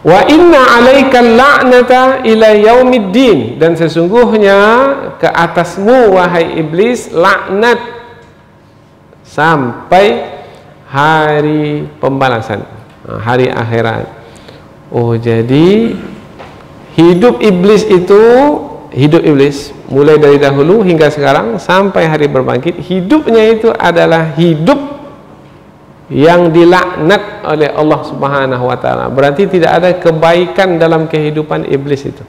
Wa inna alaika la'nata ila yaumiddin. Dan sesungguhnya ke atasmu wahai iblis laknat sampai hari pembalasan, hari akhirat. Oh, jadi hidup iblis itu, hidup iblis mulai dari dahulu hingga sekarang sampai hari berbangkit, hidupnya itu adalah hidup yang dilaknat oleh Allah Subhanahu wa taala. Berarti tidak ada kebaikan dalam kehidupan iblis itu.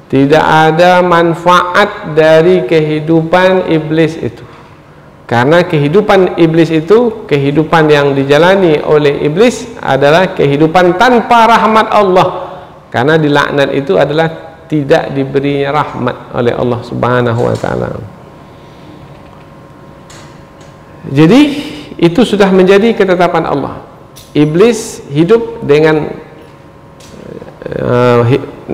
Tidak ada manfaat dari kehidupan iblis itu. Karena kehidupan iblis itu, kehidupan yang dijalani oleh iblis adalah kehidupan tanpa rahmat Allah. Karena dilaknat itu adalah tidak diberinya rahmat oleh Allah Subhanahu wa taala. Jadi itu sudah menjadi ketetapan Allah. Iblis hidup dengan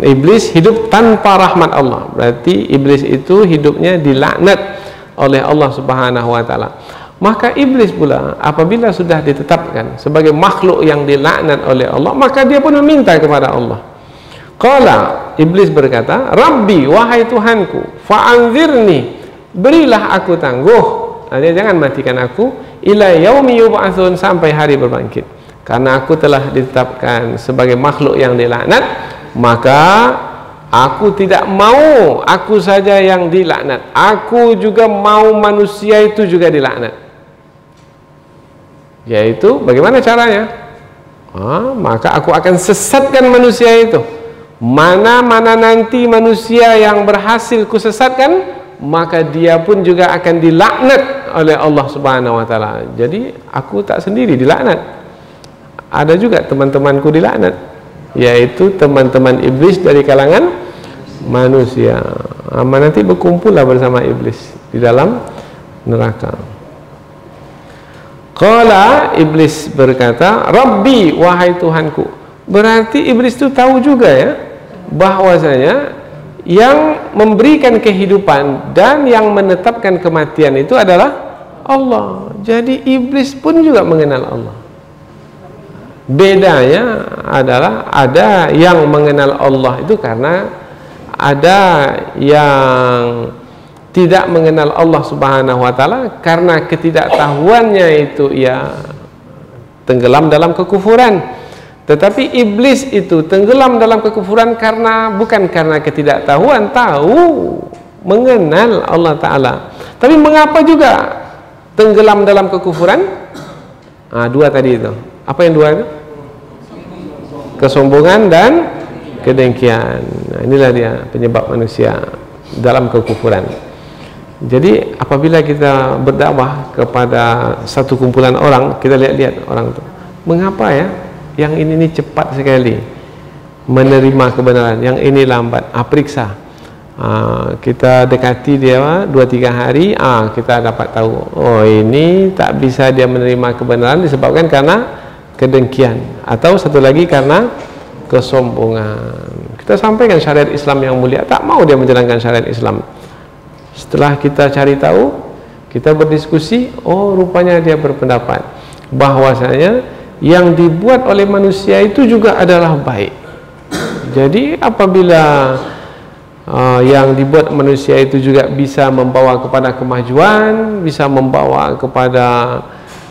iblis hidup tanpa rahmat Allah. Berarti iblis itu hidupnya dilaknat oleh Allah Subhanahu wa taala. Maka iblis pula apabila sudah ditetapkan sebagai makhluk yang dilaknat oleh Allah, maka dia pun meminta kepada Allah. Qala, iblis berkata, Rabbi, wahai Tuhanku, fa'anzirni, berilah aku tangguh. Artinya jangan matikan aku, ila yaumi yub'atsun, sampai hari berbangkit. Karena aku telah ditetapkan sebagai makhluk yang dilaknat, maka Aku tidak mau aku saja yang dilaknat, aku juga mau manusia itu juga dilaknat. Yaitu bagaimana caranya? Maka aku akan sesatkan manusia itu. Mana-mana nanti manusia yang berhasil kusesatkan, maka dia pun juga akan dilaknat oleh Allah Subhanahu wa taala. Jadi aku tak sendiri dilaknat. Ada juga teman-temanku dilaknat, yaitu teman-teman iblis dari kalangan manusia. Nanti berkumpullah bersama iblis di dalam neraka. Qala, iblis berkata, Rabbi, wahai Tuhanku. Berarti iblis itu tahu juga ya bahwasanya yang memberikan kehidupan dan yang menetapkan kematian itu adalah Allah. Jadi iblis pun juga mengenal Allah. Bedanya adalah ada yang mengenal Allah itu karena ada yang tidak mengenal Allah Subhanahu wa taala karena ketidaktahuannya itu ia tenggelam dalam kekufuran. Tetapi iblis itu tenggelam dalam kekufuran bukan karena ketidaktahuan, tahu, mengenal Allah Ta'ala. Tapi mengapa juga tenggelam dalam kekufuran? Dua tadi itu. Apa yang dua itu? Kesombongan dan kedengkian. Inilah dia penyebab manusia dalam kekufuran. Jadi apabila kita berdakwah kepada satu kumpulan orang, kita lihat-lihat orang itu. Mengapa ya? Yang ini cepat sekali menerima kebenaran, yang ini lambat. Periksa. Kita dekati dia 2-3 hari, kita dapat tahu, oh ini tak bisa dia menerima kebenaran disebabkan karena kedengkian, atau satu lagi karena kesombongan. Kita sampaikan syariat Islam yang mulia, tak mau dia menjalankan syariat Islam. Setelah kita cari tahu, kita berdiskusi, oh rupanya dia berpendapat bahwasanya yang dibuat oleh manusia itu juga adalah baik. Jadi apabila yang dibuat manusia itu juga bisa membawa kepada kemajuan, bisa membawa kepada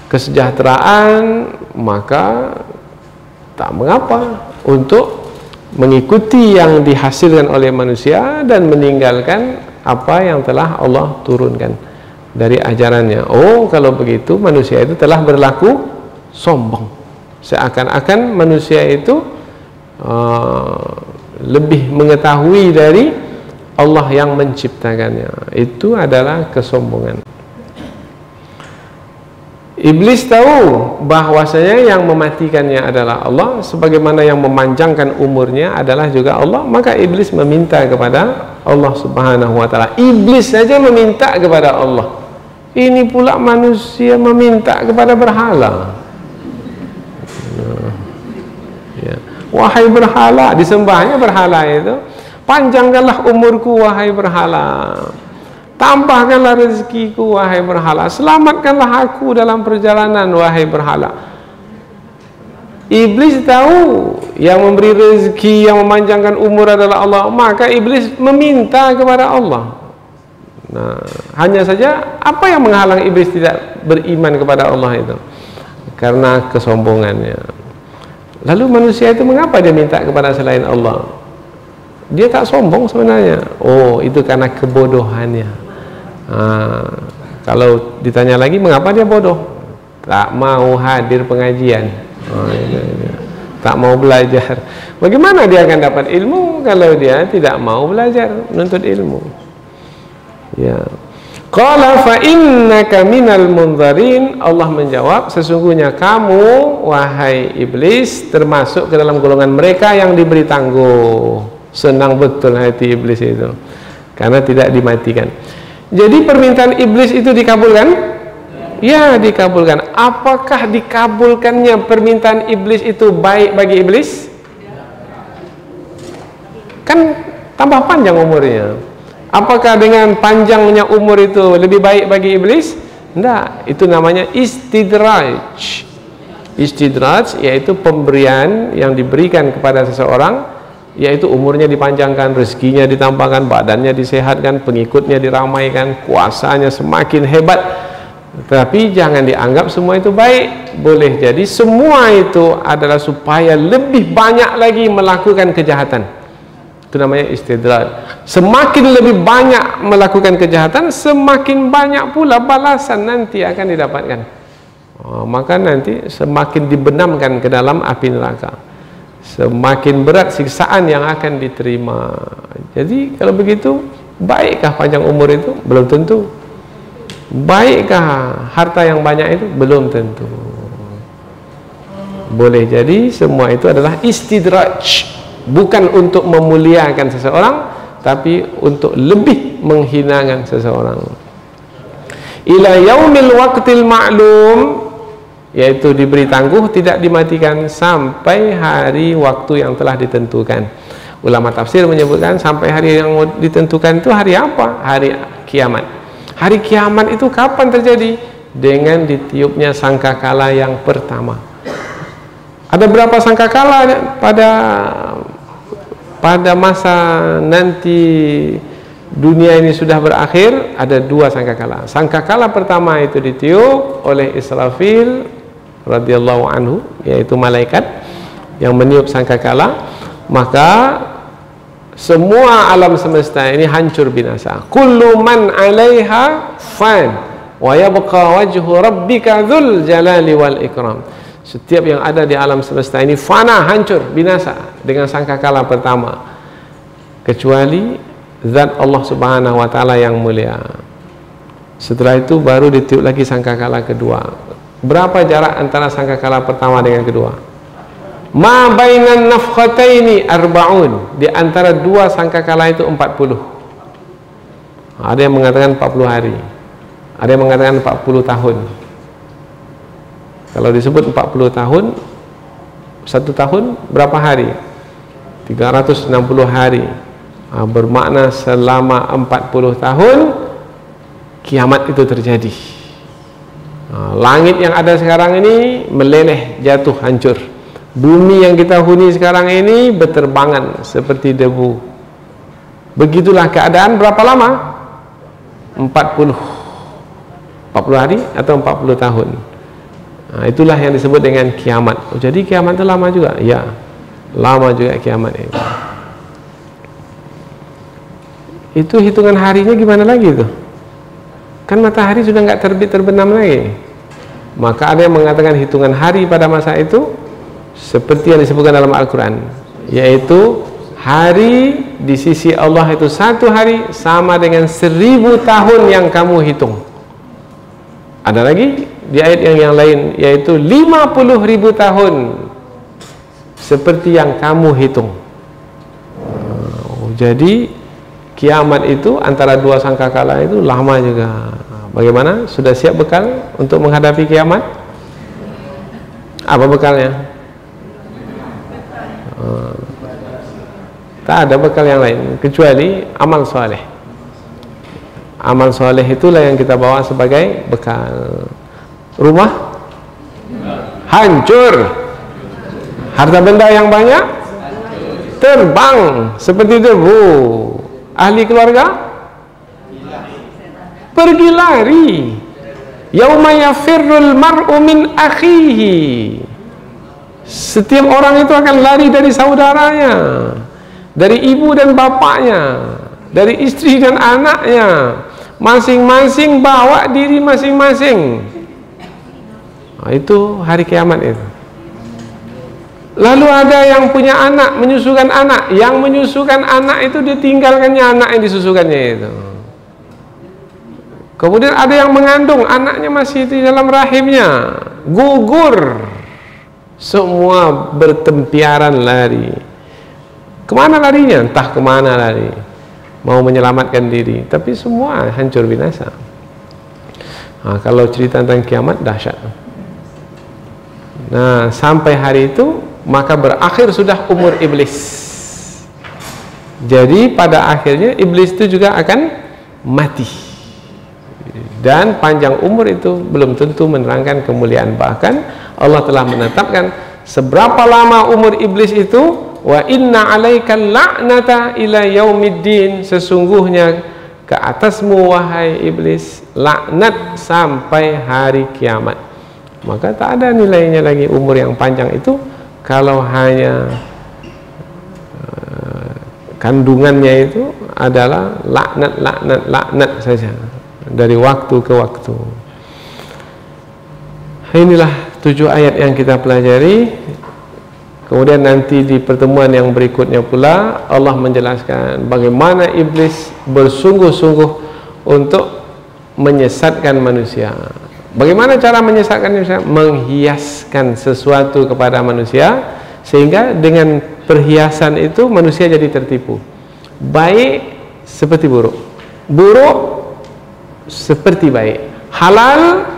kesejahteraan, maka tak mengapa untuk mengikuti yang dihasilkan oleh manusia dan meninggalkan apa yang telah Allah turunkan dari ajarannya. Oh, kalau begitu manusia itu telah berlaku sombong. Seakan-akan manusia itu lebih mengetahui dari Allah yang menciptakannya. Itu adalah kesombongan. Iblis tahu bahwasanya yang mematikannya adalah Allah, sebagaimana yang memanjangkan umurnya adalah juga Allah. Maka iblis meminta kepada Allah Subhanahu wa taala. Iblis saja meminta kepada Allah. Ini pula manusia meminta kepada berhala. Wahai berhala, disembahnya berhala itu, panjangkanlah umurku wahai berhala, tambahkanlah rezekiku wahai berhala, selamatkanlah aku dalam perjalanan wahai berhala. Iblis tahu yang memberi rezeki, yang memanjangkan umur adalah Allah, maka iblis meminta kepada Allah. Hanya saja apa yang menghalang iblis tidak beriman kepada Allah itu? Karena kesombongannya. Lalu manusia itu mengapa dia minta kepada selain Allah? Dia tak sombong sebenarnya. Oh, itu karena kebodohannya. Kalau ditanya lagi, mengapa dia bodoh? Tak mau hadir pengajian. Tak mau belajar. Bagaimana dia akan dapat ilmu kalau dia tidak mau belajar, menuntut ilmu? Ya. Qala fa innaka minal munzarin. Allah menjawab, sesungguhnya kamu wahai iblis termasuk ke dalam golongan mereka yang diberi tangguh. Senang betul hati iblis itu karena tidak dimatikan. Jadi permintaan iblis itu dikabulkan? Ya, dikabulkan. Apakah dikabulkannya permintaan iblis itu baik bagi iblis? Kan tambah panjang umurnya. Apakah dengan panjangnya umur itu lebih baik bagi iblis? Tidak, itu namanya istidraj. Istidraj yaitu pemberian yang diberikan kepada seseorang, yaitu umurnya dipanjangkan, rezekinya ditambahkan, badannya disehatkan, pengikutnya diramaikan, kuasanya semakin hebat. Tapi jangan dianggap semua itu baik. Boleh jadi semua itu adalah supaya lebih banyak lagi melakukan kejahatan. Itu namanya istidraj. Semakin lebih banyak melakukan kejahatan, semakin banyak pula balasan nanti akan didapatkan. Maka nanti semakin dibenamkan ke dalam api neraka, semakin berat siksaan yang akan diterima. Jadi kalau begitu, baikkah panjang umur itu? Belum tentu. Baikkah harta yang banyak itu? Belum tentu. Boleh jadi semua itu adalah istidraj, bukan untuk memuliakan seseorang, tapi untuk lebih menghinakan seseorang. Ila yaumil waqtil ma'lum, yaitu diberi tangguh, tidak dimatikan sampai hari waktu yang telah ditentukan. Ulama tafsir menyebutkan sampai hari yang ditentukan itu hari apa? Hari kiamat. Hari kiamat itu kapan terjadi? Dengan ditiupnya sangkakala yang pertama. Ada berapa sangkakala pada masa nanti dunia ini sudah berakhir? Ada 2 sangkakala. Sangkakala pertama itu ditiup oleh Israfil radhiyallahu anhu, yaitu malaikat yang meniup sangkakala, maka semua alam semesta ini hancur binasa. Kullu man 'alaiha fan wa yabqa wajhu rabbika dzul jalali wal ikram. Setiap yang ada di alam semesta ini fana, hancur, binasa dengan sangkakala pertama, kecuali zat Allah Subhanahu wa taala yang mulia. Setelah itu baru ditiup lagi sangkakala kedua. Berapa jarak antara sangkakala pertama dengan kedua? Ma bainan nafkhataini arba'un. Di antara 2 sangkakala itu 40. Ada yang mengatakan 40 hari. Ada yang mengatakan 40 tahun. Kalau disebut 40 tahun, 1 tahun berapa hari? 360 hari. Bermakna selama 40 tahun kiamat itu terjadi. Langit yang ada sekarang ini meleleh, jatuh, hancur. Bumi yang kita huni sekarang ini berterbangan seperti debu. Begitulah keadaan berapa lama? 40 hari atau 40 tahun. Itulah yang disebut dengan kiamat. Jadi kiamat itu lama juga? Ya, lama juga kiamat itu. Itu hitungan harinya gimana lagi itu? Kan matahari sudah nggak terbit terbenam lagi. Maka ada yang mengatakan hitungan hari pada masa itu seperti yang disebutkan dalam Al-Quran, yaitu hari di sisi Allah itu 1 hari sama dengan 1000 tahun yang kamu hitung. Ada lagi di ayat yang lain, yaitu 50.000 tahun seperti yang kamu hitung. Jadi kiamat itu antara 2 sangkakala itu lama juga. Bagaimana? Sudah siap bekal untuk menghadapi kiamat? Apa bekalnya? Tak ada bekal yang lain kecuali amal soleh. Amal soleh itulah yang kita bawa sebagai bekal. Rumah hancur, harta benda yang banyak terbang seperti debu. Ahli keluarga pergi lari. Yauma yafirrul mar'u min akhihi. Setiap orang itu akan lari dari saudaranya, dari ibu dan bapaknya, dari istri dan anaknya. Masing-masing bawa diri masing-masing. Itu hari kiamat itu. Lalu ada yang punya anak, menyusukan anak. Yang menyusukan anak itu ditinggalkannya anak yang disusukannya itu. Kemudian ada yang mengandung, anaknya masih di dalam rahimnya, gugur. Semua bertempiaran lari. Kemana larinya? Entah kemana lari. Mau menyelamatkan diri, tapi semua hancur binasa. Kalau cerita tentang kiamat dahsyat. Nah, sampai hari itu maka berakhir sudah umur iblis. Jadi pada akhirnya iblis itu juga akan mati. Dan panjang umur itu belum tentu menerangkan kemuliaan. Bahkan Allah telah menetapkan seberapa lama umur iblis itu. Wa inna alaikal la'nata ila yaumiddin. Sesungguhnya ke atasmu wahai iblis laknat sampai hari kiamat. Maka tak ada nilainya lagi umur yang panjang itu kalau hanya kandungannya itu adalah laknat saja dari waktu ke waktu. Inilah 7 ayat yang kita pelajari. Kemudian nanti di pertemuan yang berikutnya pula Allah menjelaskan bagaimana iblis bersungguh-sungguh untuk menyesatkan manusia. Bagaimana cara menyesatkan manusia? Menghiaskan sesuatu kepada manusia sehingga dengan perhiasan itu manusia jadi tertipu. Baik seperti buruk, buruk seperti baik, halal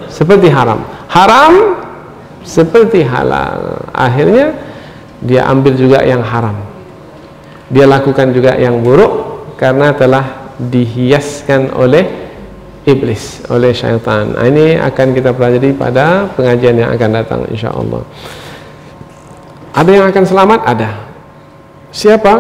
seperti haram, haram seperti halal. Akhirnya dia ambil juga yang haram, dia lakukan juga yang buruk karena telah dihiaskan oleh iblis, oleh syaitan. Ini akan kita pelajari pada pengajian yang akan datang insyaAllah. Ada yang akan selamat? Ada. Siapa?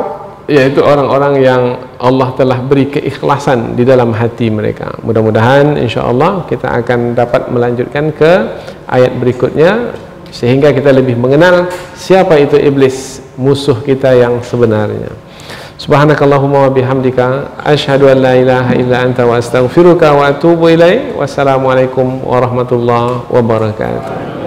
Yaitu orang-orang yang Allah telah beri keikhlasan di dalam hati mereka. Mudah-mudahan insyaAllah kita akan dapat melanjutkan ke ayat berikutnya sehingga kita lebih mengenal siapa itu iblis, musuh kita yang sebenarnya. Subhanakallahumma wa bihamdika asyhadu an la ilaha illa anta wa astaghfiruka wa atubu ilaik. Wassalamualaikum warahmatullahi wabarakatuh.